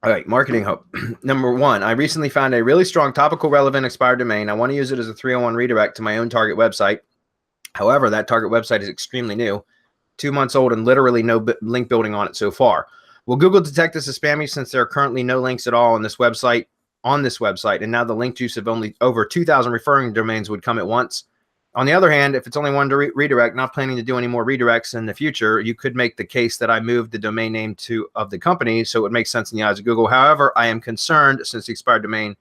All right, marketing hope. Number one, I recently found a really strong topical relevant expired domain. I want to use it as a 301 redirect to my own target website. However, that target website is extremely new, 2 months old, and literally no link building on it so far. Will Google detect this as spammy since there are currently no links at all on this website, and now the link juice of only over 2,000 referring domains would come at once? On the other hand, if it's only one redirect, not planning to do any more redirects in the future, you could make the case that I moved the domain name of the company, so it would make sense in the eyes of Google. However, I am concerned since the expired domain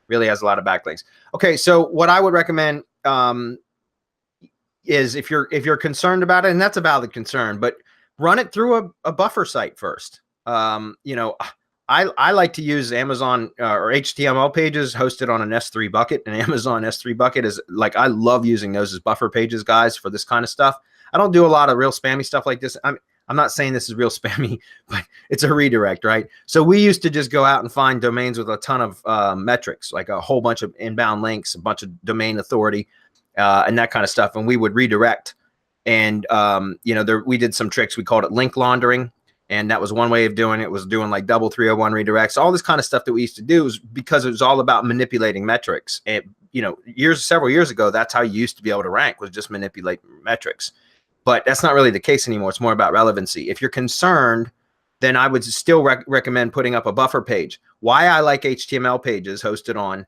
really has a lot of backlinks. Okay, so what I would recommend is if you're concerned about it, and that's a valid concern, but run it through a buffer site first. I like to use Amazon or HTML pages hosted on an S3 bucket. An Amazon S3 bucket is like, I love using those as buffer pages, guys, for this kind of stuff. I don't do a lot of real spammy stuff like this. I'm not saying this is real spammy, but it's a redirect, right? So we used to just go out and find domains with a ton of metrics, like a whole bunch of inbound links, a bunch of domain authority, and that kind of stuff. And we would redirect. And, we did some tricks. We called it link laundering. And that was one way of doing it, was doing like double 301 redirects. All this kind of stuff that we used to do was because it was all about manipulating metrics. And, several years ago, that's how you used to be able to rank, was just manipulate metrics. But that's not really the case anymore. It's more about relevancy. If you're concerned, then I would still recommend putting up a buffer page. Why I like HTML pages hosted on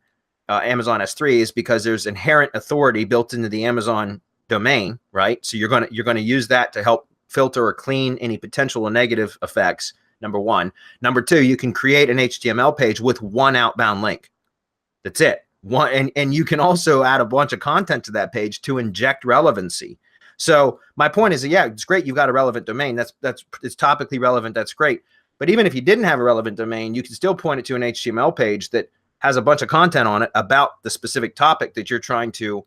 Amazon S3 is because there's inherent authority built into the Amazon domain, right? So you're gonna use that to help filter or clean any potential negative effects, number one. Number two, you can create an HTML page with one outbound link. That's it. And you can also add a bunch of content to that page to inject relevancy. So my point is that, yeah, it's great you've got a relevant domain. It's topically relevant. That's great. But even if you didn't have a relevant domain, you can still point it to an HTML page that has a bunch of content on it about the specific topic that you're trying to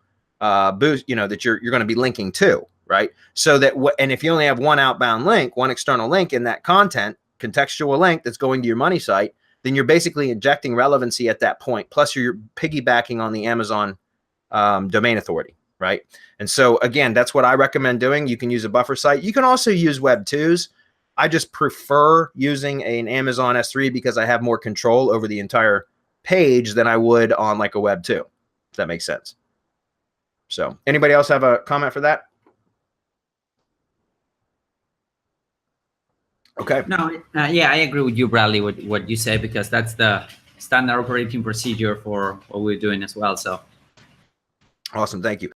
boost, that you're going to be linking to. Right. So that and if you only have one outbound link, one external link in that content, contextual link that's going to your money site, then you're basically injecting relevancy at that point. Plus you're piggybacking on the Amazon domain authority. Right. And so, again, that's what I recommend doing. You can use a buffer site. You can also use Web 2s. I just prefer using an Amazon S3 because I have more control over the entire page than I would on like a Web 2. If that makes sense. So anybody else have a comment for that? Okay. No, yeah, I agree with you, Bradley, with what you say, because that's the standard operating procedure for what we're doing as well. So awesome. Thank you.